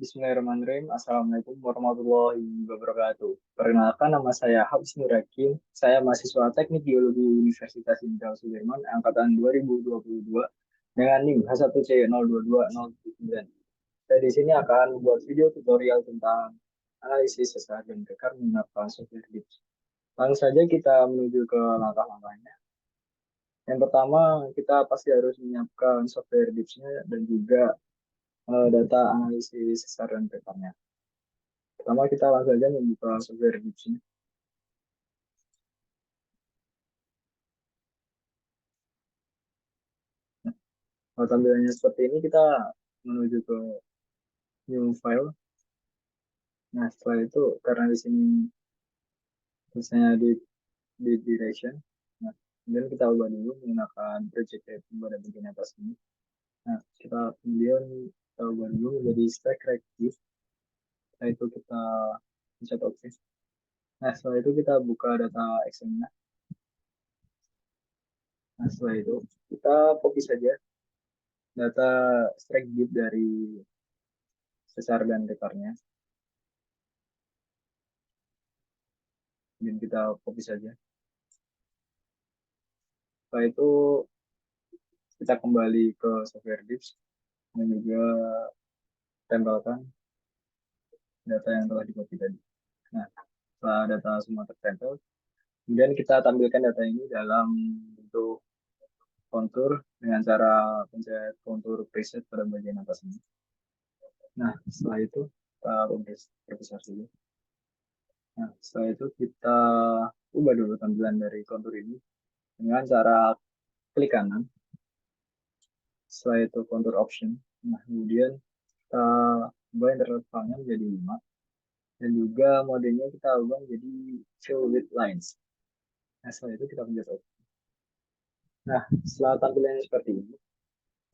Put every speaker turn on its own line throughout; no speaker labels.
Bismillahirrahmanirrahim. Assalamualaikum warahmatullahi wabarakatuh. Perkenalkan, nama saya Habis Nurakin. Saya mahasiswa Teknik Geologi Universitas Jenderal Sudirman angkatan 2022 dengan NIM H1C022079. Saya di sini akan membuat video tutorial tentang analisis sesar dan rekar menggunakan software DIPS. Langsung saja kita menuju ke langkah-langkahnya. Yang pertama, kita pasti harus menyiapkan software DIPS-nya dan juga data analisis sesar dan rekarnya. Pertama kita langsung saja membuka software Gips ini. Nah, kalau tampilannya seperti ini, kita menuju ke new file. Nah, setelah itu karena di sini misalnya di direction, nah, kemudian kita ubah dulu menggunakan project typing pada bagian atas ini. Nah, kita kemudian kita ubah dulu menjadi stack reactive. Setelah itu kita pencet OK. Nah, setelah itu kita buka data Excel-nya. Nah, setelah itu kita copy saja data stack git dari sesar dan rekarnya. Dan kita copy saja. Setelah itu kita kembali ke software Dips dan juga tempelkan data yang telah di copy tadi. Nah, setelah data semua tertempel, kemudian kita tampilkan data ini dalam bentuk kontur dengan cara pencet kontur preset pada bagian atas ini. Nah, setelah itu kita perbesar dulu. Nah, setelah itu kita ubah dulu tampilan dari kontur ini dengan cara klik kanan. Setelah itu kontur option. Nah, kemudian kita ubah interval file-nya menjadi 5 dan juga modenya kita ubah menjadi fill with lines. Nah, setelah itu kita pencet OK. Nah, setelah tampilannya seperti ini,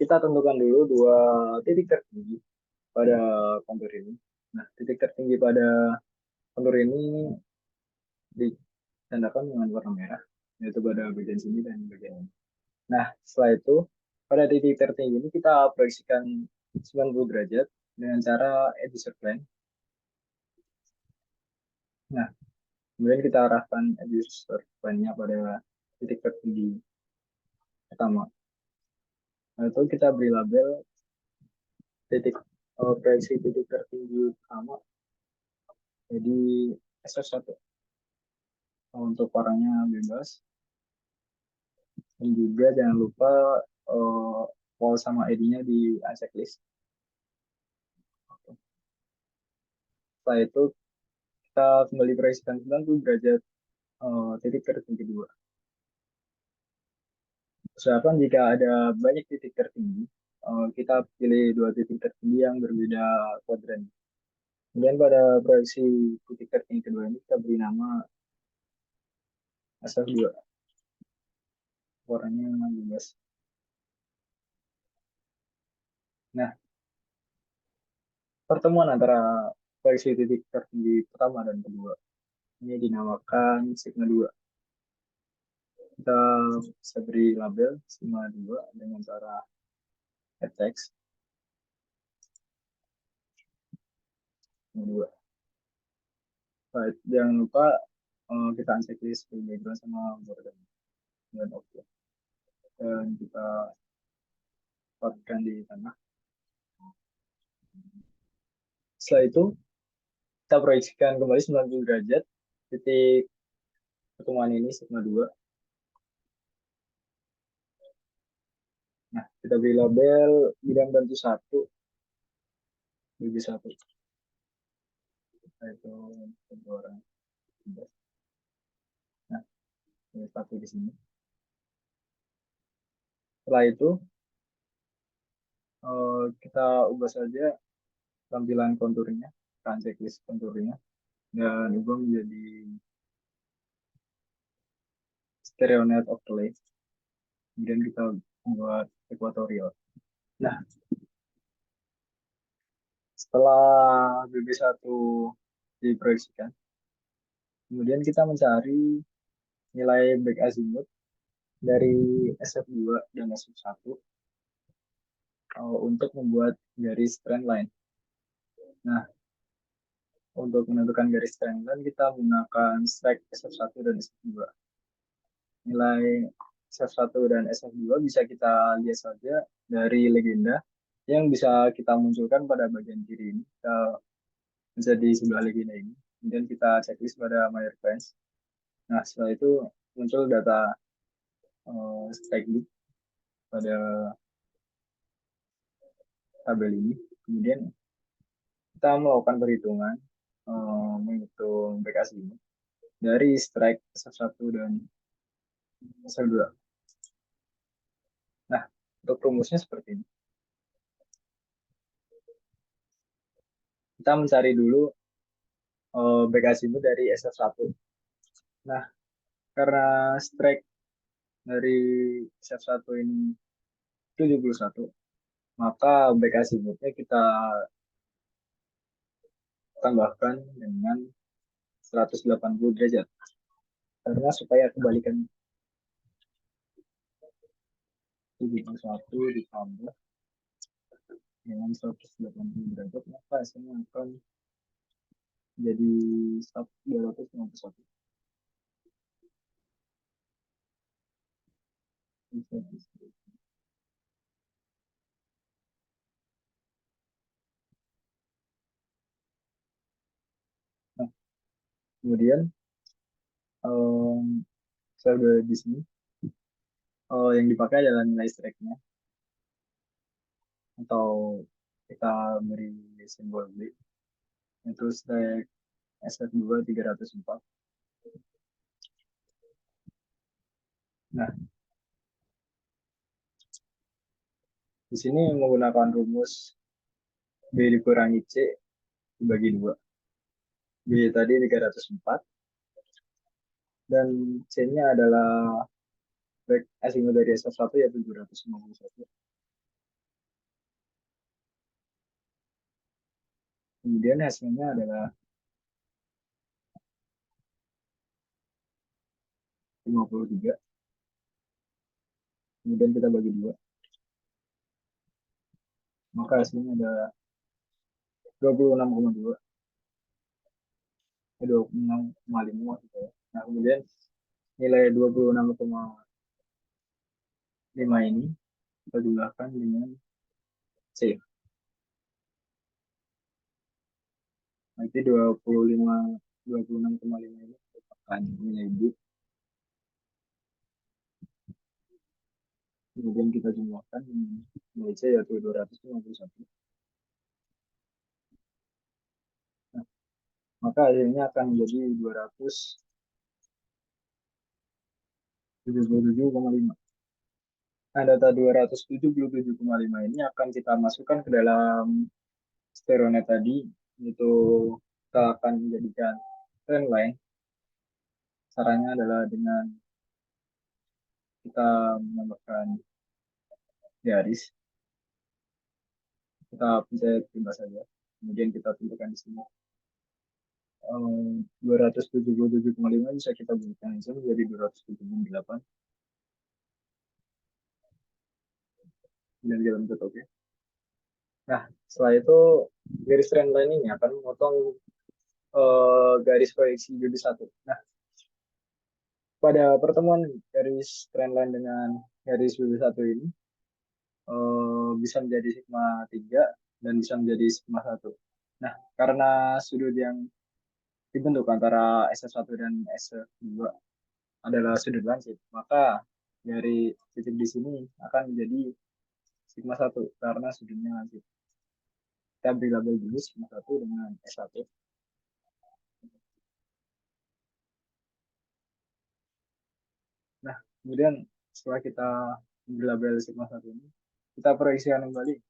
kita tentukan dulu dua titik tertinggi pada kontur ini. Nah, titik tertinggi pada kontur ini ditandakan dengan warna merah, yaitu pada bagian sini dan bagian ini. Nah, setelah itu, pada titik tertinggi ini kita proyeksikan 90 derajat dengan cara edge plane. Nah, kemudian kita arahkan edge plane-nya pada titik tertinggi pertama. Nah, itu kita beri label titik proyeksi titik tertinggi pertama jadi SS1. Untuk warnanya bebas. Dan juga jangan lupa wall sama ID-nya di checklist. Setelah itu kita kembali proyeksikan 90 derajat titik tertinggi 2. Usahakan jika ada banyak titik tertinggi, kita pilih dua titik tertinggi yang berbeda kuadran. Kemudian pada proyeksi titik tertinggi kedua ini kita beri nama SF2. Warnanya bebas. Nah, pertemuan antara proyeksi titik tertinggi pertama dan kedua ini dinamakan sigma 2. Kita bisa beri label sigma 2 dengan cara add text. Sigma 2. Baik, jangan lupa kita unchecklist background sama border dan oke. Dan kita tempatkan di tengah. Setelah itu kita proyeksikan kembali 90 derajat titik pertemuan ini sigma 2. Nah, kita beri label bidang bantu 1 BB1. Itu orang. Nah, ini satu di sini. Setelah itu kita ubah saja tampilan konturnya, kan checklist konturnya, dan ubah menjadi stereo net overlay. Kemudian kita buat equatorial. Nah, setelah BB1 diproyeksikan, kemudian kita mencari nilai back azimuth dari SF2 dan SF1 untuk membuat garis trend line. Nah, untuk menentukan garis trendline kita menggunakan strike SF1 dan SF2. Nilai SF1 dan SF2 bisa kita lihat saja dari legenda yang bisa kita munculkan pada bagian kiri ini. Kita bisa di sebelah legenda ini. Kemudian kita checklist pada My Reference. Nah, setelah itu muncul data strike loop pada tabel ini. Kemudian kita melakukan perhitungan, menghitung back azimuth dari strike SF1 dan SF2. Nah, untuk rumusnya seperti ini. Kita mencari dulu back azimuth dari SF1. Nah, karena strike dari SF1 ini 71, maka back azimuthnya kita tambahkan dengan 180 derajat. Karena supaya kebalikan 71 ditambah dengan 180 derajat, maka hasilnya akan jadi 251. Nah, kemudian saya udah di sini. Yang dipakai adalah nilai strike-nya, atau kita beri simbol B. Itu strike SF2 304. Nah, di sini menggunakan rumus B dikurangi C dibagi 2. B tadi 304, dan C-nya adalah back azimuth dari SF1 yaitu 251. Kemudian hasilnya adalah 53. Kemudian kita bagi 2. Maka hasilnya ada 26,2. 26,5 gitu ya. Nah, kemudian nilai 26,5 ini kita jumlahkan dengan C. Nanti 26,5 ini merupakan nilai B. Kemudian kita jumlahkan dengan nilai C yaitu 251. Nah, maka hasilnya akan menjadi 277,5. Nah, data 277,5 ini akan kita masukkan ke dalam stereonet tadi, itu kita akan menjadikan trendline. Caranya adalah dengan kita menambahkan garis, kita pencet bebas saja, kemudian kita tentukan di sini 277,5 bisa kita berikan aja menjadi 278, dan kita bentuk oke. Nah, setelah itu garis trendline ini akan memotong garis proyeksi BB1. Nah, pada pertemuan garis trendline dengan garis BB1 ini bisa menjadi sigma 3 dan bisa menjadi sigma 1. Nah, karena sudut yang dibentuk antara SF1 dan SF2 adalah sudut lancip, maka dari titik di sini akan menjadi sigma 1 karena sudutnya lancip. Kita beri label dulu sigma 1 dengan S1. Nah, kemudian setelah kita beri label sigma 1 ini, kita proyeksikan kembali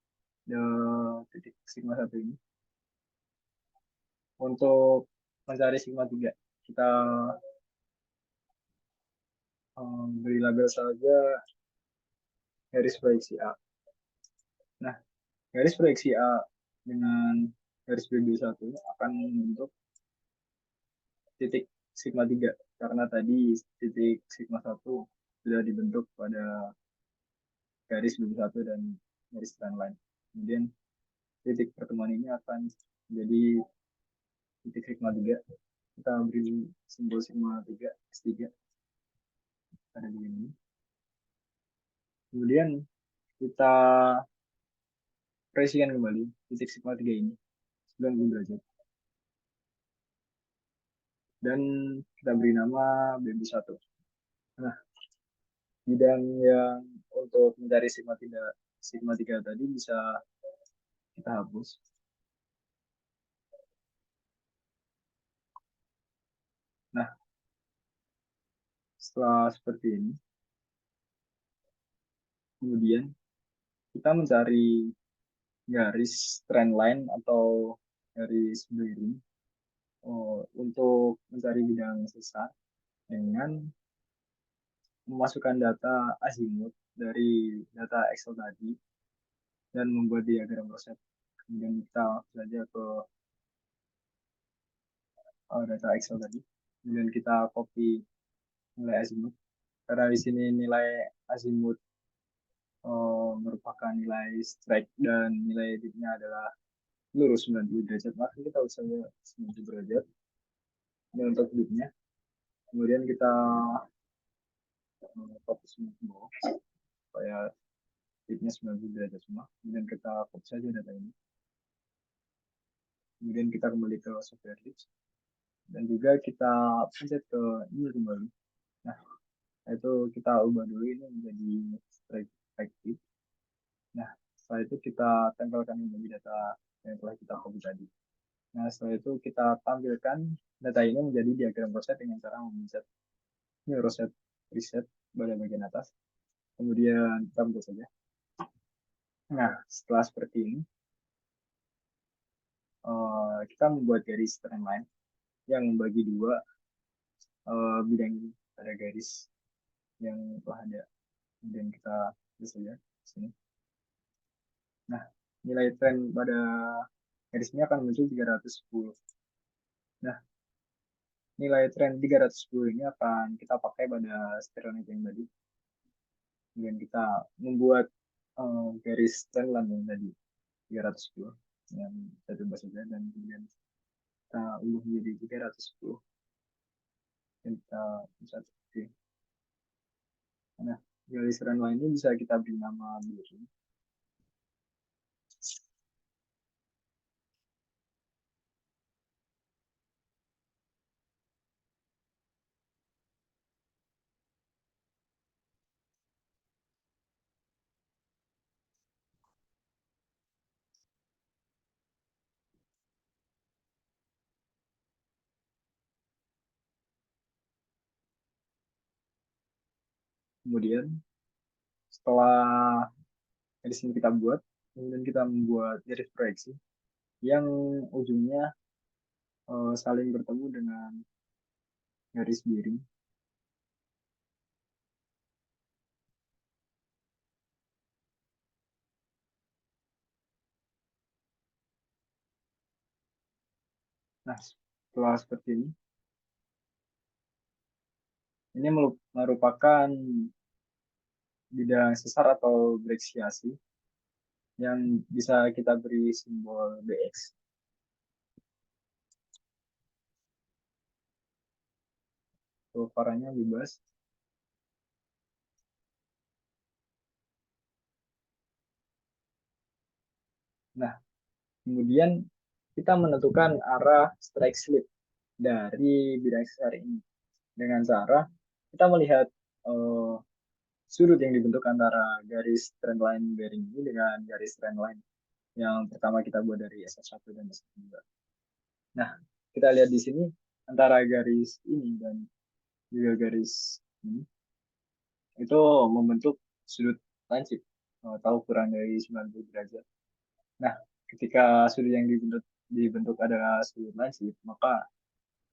ke titik sigma 1 ini. Untuk mencari sigma 3, kita beri label saja garis proyeksi A. Nah, garis proyeksi A dengan garis BB1 akan membentuk titik sigma 3 karena tadi titik sigma 1 sudah dibentuk pada garis BB1 dan garis trendline. Kemudian titik pertemuan ini akan Jadi titik sigma 3, kita beri simbol sigma 3, S3 ada di ini. Kemudian kita presikan kembali titik sigma 3 ini 90 derajat. Dan kita beri nama BB1. Nah, bidang yang untuk mencari sigma 3 tadi bisa kita hapus. Nah, setelah seperti ini, kemudian kita mencari garis trend line atau garis bearing untuk mencari bidang sesar dengan memasukkan data azimut dari data Excel tadi dan membuat diagram Rosette. Kemudian kita saja ke data Excel tadi. Kemudian kita copy nilai azimut. Karena di sini nilai azimut merupakan nilai strike dan nilai dipnya adalah lurus 90 derajat, maka kita usah 90 derajat. Ini untuk dipnya. Kemudian kita fokus semua ke bawah supaya dipnya 90 derajat semua. Kemudian kita copy saja data ini. Kemudian kita kembali ke software list dan juga kita pencet ke ini kembali. Nah, itu kita ubah dulu ini menjadi strike tip. Nah, setelah itu kita tempelkan kembali data yang telah kita copy tadi. Nah, setelah itu kita tampilkan data ini menjadi diagram Rosette dengan cara memencet ini Rosette reset pada bagian atas. Kemudian kita bentuk saja. Nah, setelah seperti ini, kita membuat garis trendline yang membagi dua bidang ini. Ada garis yang telah ada. Kemudian kita tulis saja di sini. Nah, nilai tren pada garis ini akan muncul 310. Nah, nilai tren 310 ini akan kita pakai pada stereonet yang tadi. Kemudian kita membuat garis trendline yang tadi 310 yang kita coba saja dan kemudian kita ubah menjadi 310 dan kita bisa seperti. Nah, garis trendline ini bisa kita beri nama biru. Kemudian setelah garis ini kita buat, kemudian kita membuat garis proyeksi yang ujungnya saling bertemu dengan garis miring. Nah, setelah seperti ini merupakan bidang sesar atau breksiasi yang bisa kita beri simbol BX. Tuh, varanya bebas. Nah, kemudian kita menentukan arah strike slip dari bidang sesar ini dengan cara kita melihat uh, sudut yang dibentuk antara garis trendline bearing ini dengan garis trendline yang pertama kita buat dari SS1 dan SS2. Nah, kita lihat di sini antara garis ini dan juga garis ini itu membentuk sudut lancip atau kurang dari 90 derajat. Nah, ketika sudut yang dibentuk adalah sudut lancip, maka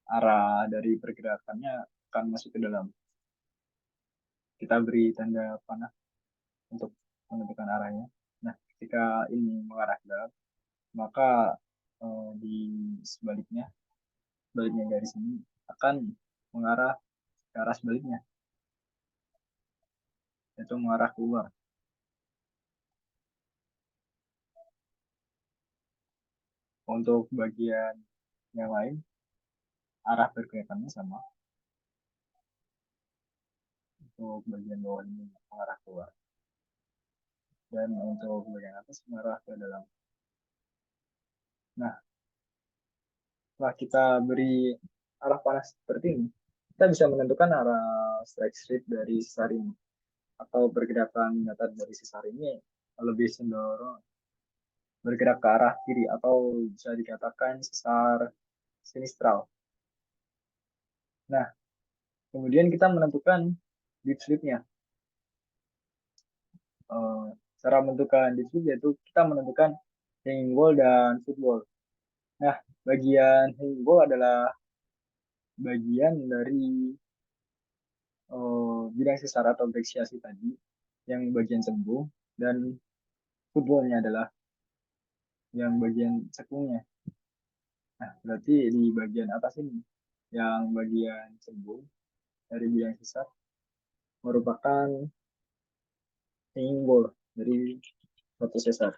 arah dari pergerakannya akan masuk ke dalam. Kita beri tanda panah untuk menentukan arahnya. Nah, ketika ini mengarah ke dalam, maka di sebaliknya garis ini akan mengarah ke arah sebaliknya, yaitu mengarah keluar. . Untuk bagian yang lain, arah pergerakannya sama. Untuk bagian bawah ini mengarah keluar. Dan untuk bagian atas mengarah ke dalam. Nah, setelah kita beri arah panas seperti ini, kita bisa menentukan arah strike slip dari sesar ini. Atau pergerakan datar dari sesar ini lebih cenderung bergerak ke arah kiri atau bisa dikatakan sesar sinistral. Nah, kemudian kita menentukan deep slip-nya. Cara menentukan deep slip yaitu kita menentukan hanging wall dan footwall. Nah, bagian hanging wall adalah bagian dari bidang sesar atau breksiasi tadi yang bagian cembung dan footwallnya adalah yang bagian cekungnya. Nah, berarti di bagian atas ini yang bagian cembung dari bidang sesar merupakan hanging wall dari suatu sesar.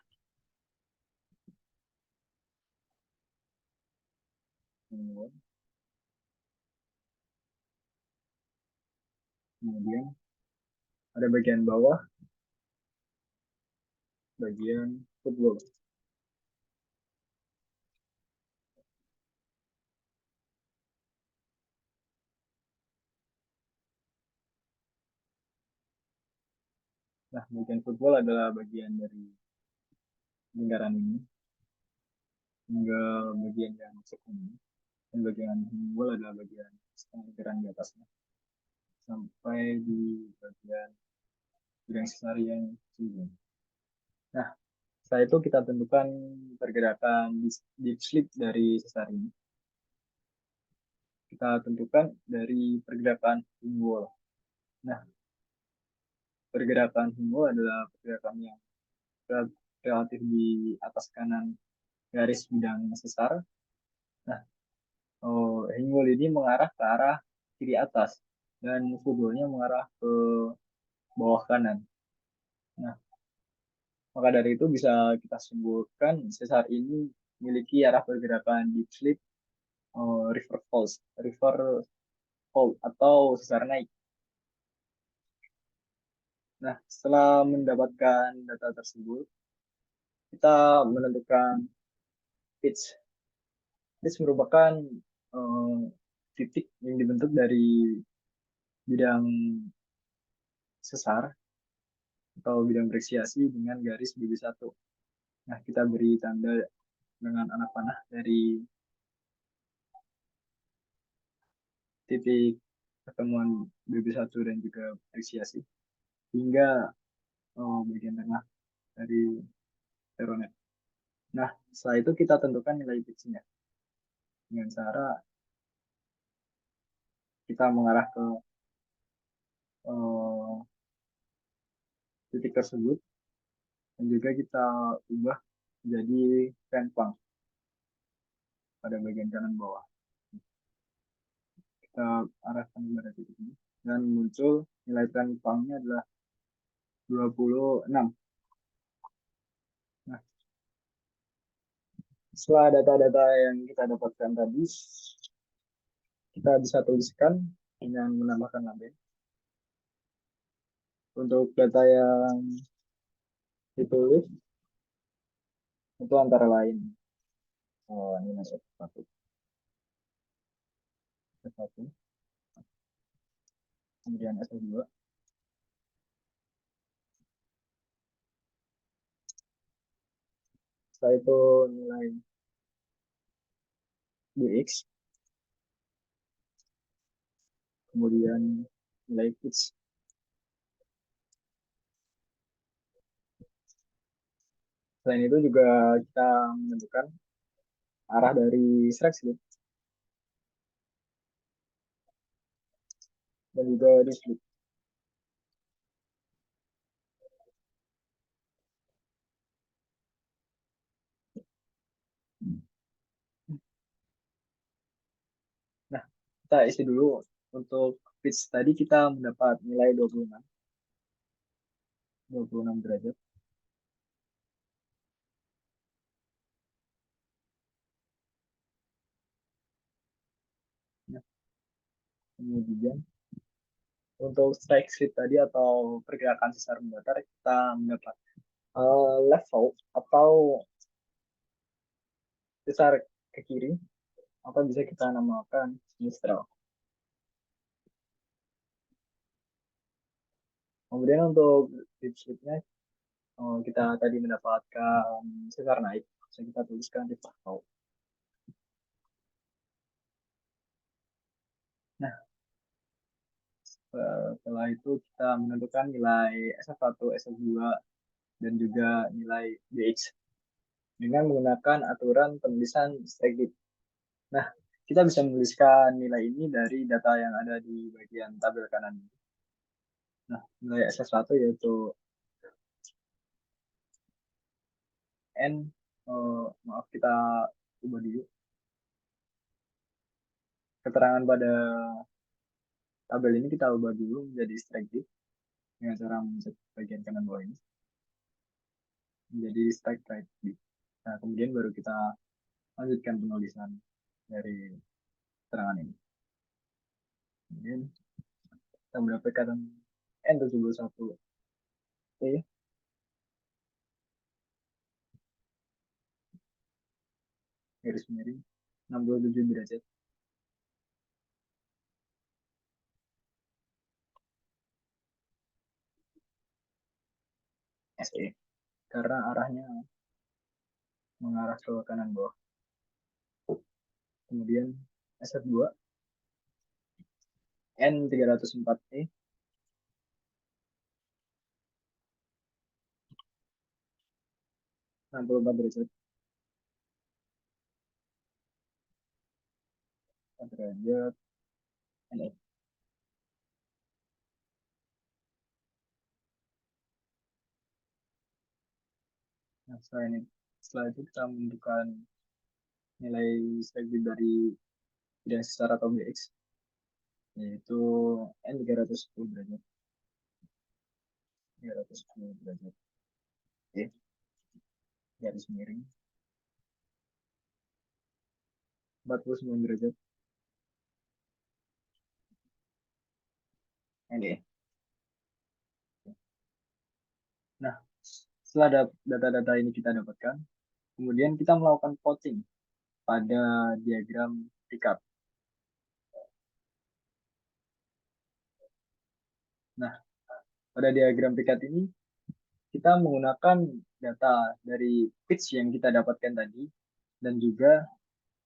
Kemudian ada bagian bawah, bagian footwall. Nah, bagian footwall adalah bagian dari lingkaran ini hingga bagian yang sekung. Dan bagian wall adalah bagian setengah lingkaran di atasnya sampai di bagian bidang sesar yang ujung. Nah, setelah itu kita tentukan pergerakan deep slip dari sesar ini. Kita tentukan dari pergerakan hing wall. Nah, pergerakan hing wall adalah pergerakan yang relatif di atas kanan garis bidang sesar. Nah, hing wall ini mengarah ke arah kiri atas dan footwallnya mengarah ke bawah kanan. Nah, maka dari itu bisa kita simpulkan sesar ini memiliki arah pergerakan deep slip, river fall atau sesar naik. Nah, setelah mendapatkan data tersebut, kita menentukan pitch. Pitch merupakan uh, titik yang dibentuk dari bidang sesar atau bidang breksiasi dengan garis BB1. Nah, kita beri tanda dengan anak panah dari titik pertemuan BB1 dan juga breksiasi hingga bagian tengah dari teronet. Nah, setelah itu kita tentukan nilai pitch-nya dengan cara kita mengarah ke uh, titik tersebut dan juga kita ubah menjadi pengpang pada bagian kanan bawah. Kita arahkan pada titik ini dan muncul nilai pengpangnya adalah 26. Nah, setelah data-data yang kita dapatkan tadi, kita bisa tuliskan dengan menambahkan label. Untuk data yang ditulis itu antara lain nilai S1, S1, kemudian S2, setelah itu nilai BX, kemudian nilai pitch. Selain itu juga kita menentukan arah dari strike slip dan juga di slip. Nah, kita isi dulu untuk pitch tadi kita mendapat nilai 26 derajat. Kemudian untuk strike slip tadi atau pergerakan sesar mendatar kita mendapat level atau sesar ke kiri atau bisa kita namakan sinistral. Kemudian untuk dip slipnya kita tadi mendapatkan sesar naik, bisa kita tuliskan di level. Nah, setelah itu kita menentukan nilai SF1, SF2, dan juga nilai BX dengan menggunakan aturan penulisan strike dip. Nah, kita bisa menuliskan nilai ini dari data yang ada di bagian tabel kanan. Nah, nilai SF1 yaitu N, maaf kita ubah dulu. Keterangan pada tabel ini kita ubah dulu menjadi strike dip dengan cara mencet bagian kanan bawah ini menjadi strike right dip. Nah, kemudian baru kita lanjutkan penulisan dari keterangan ini. Kemudian kita mendapatkan N71 T garis miring 67 derajat SE karena arahnya mengarah ke kanan bawah. Kemudian SF2 N304E 64 derajat derajat NE. Nah, setelah itu kita menentukan nilai segmen dari bidang sesar atau BX yaitu N310 derajat 310 derajat Oke, garis miring 49 derajat NE. Nah, setelah data-data ini kita dapatkan, kemudian kita melakukan plotting pada diagram pikat. Nah, pada diagram pikat ini kita menggunakan data dari pitch yang kita dapatkan tadi dan juga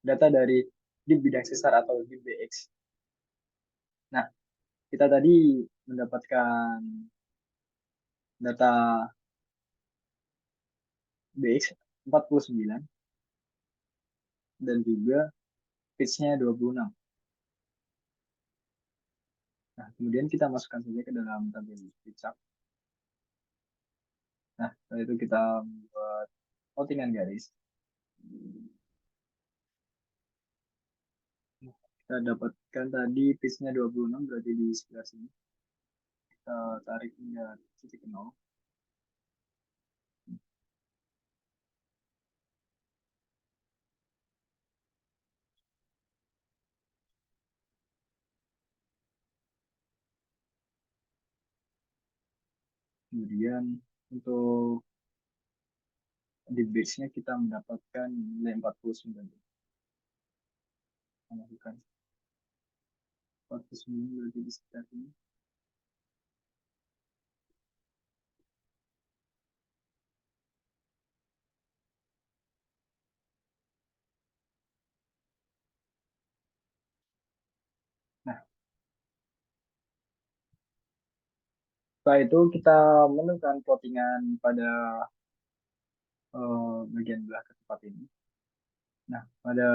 data dari di bidang sesar atau di BX. Nah, kita tadi mendapatkan data BX 49 dan juga pitch-nya 26. Nah, kemudian kita masukkan saja ke dalam tabel pitch. Nah, setelah itu kita membuat plottingan garis. Kita dapatkan tadi pitch-nya 26 berarti di sebelah sini. Kita tarik hingga titik 0. Kemudian untuk di base-nya kita mendapatkan nilai 49. Masukkan 49 berarti di sekitar ini. Nah, setelah itu kita menemukan plottingan pada bagian belah ketupat ini. Nah, pada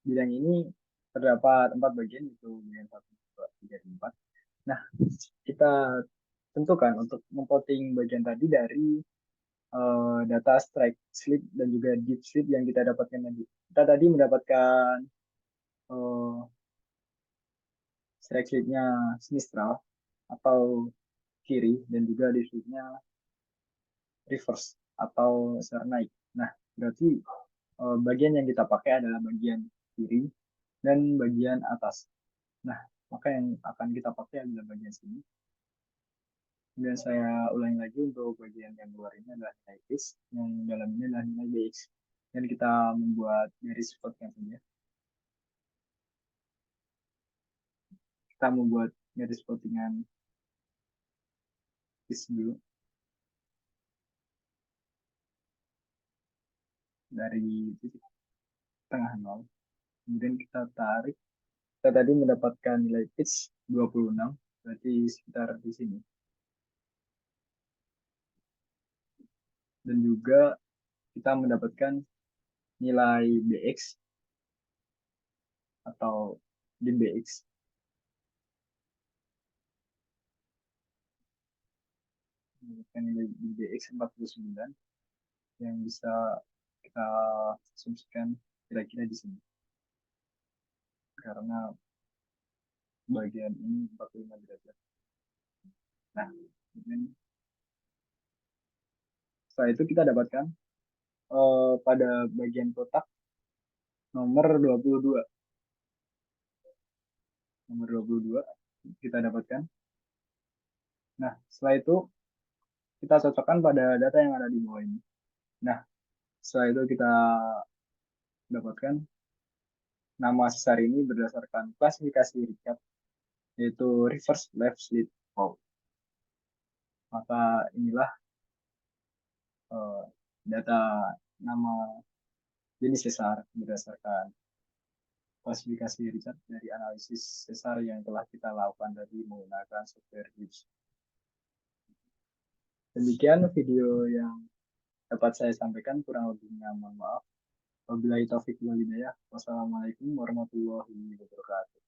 bidang ini terdapat 4 bagian, itu bagian 1, 2, 3, 4. Nah, kita tentukan untuk memplotting bagian tadi dari data strike slip dan juga deep slip yang kita dapatkan tadi. Kita tadi mendapatkan uh, strike slipnya sinistral atau kiri dan juga deep slipnya reverse atau sesar naik. Nah, berarti bagian yang kita pakai adalah bagian kiri dan bagian atas. Nah, Maka yang akan kita pakai adalah bagian sini. Kemudian saya ulangi lagi untuk bagian yang luar ini adalah nilai X, yang dalam ini adalah nilai BX. Dan kita membuat garis spotnya saja. Kita membuat garis spottingan X dulu dari titik tengah nol. Kemudian kita tarik. Kita tadi mendapatkan nilai pitch 26, berarti sekitar di sini. Dan juga kita mendapatkan nilai BX atau di BX. Mendapatkan nilai di BX 49 yang bisa kita asumsikan kira-kira di sini. Karena bagian ini 45 derajat. Nah, setelah itu kita dapatkan pada bagian kotak nomor 22. Nomor 22 kita dapatkan. Nah, setelah itu kita cocokkan pada data yang ada di bawah ini. Nah, setelah itu kita dapatkan nama sesar ini berdasarkan klasifikasi Richard, yaitu reverse left slit fault. Maka inilah data nama jenis sesar berdasarkan klasifikasi Richard dari analisis sesar yang telah kita lakukan tadi menggunakan software GIPS. Demikian video yang dapat saya sampaikan, kurang lebihnya mohon maaf. Wabillahi taufiq wal hidayah. Wassalamualaikum warahmatullahi wabarakatuh.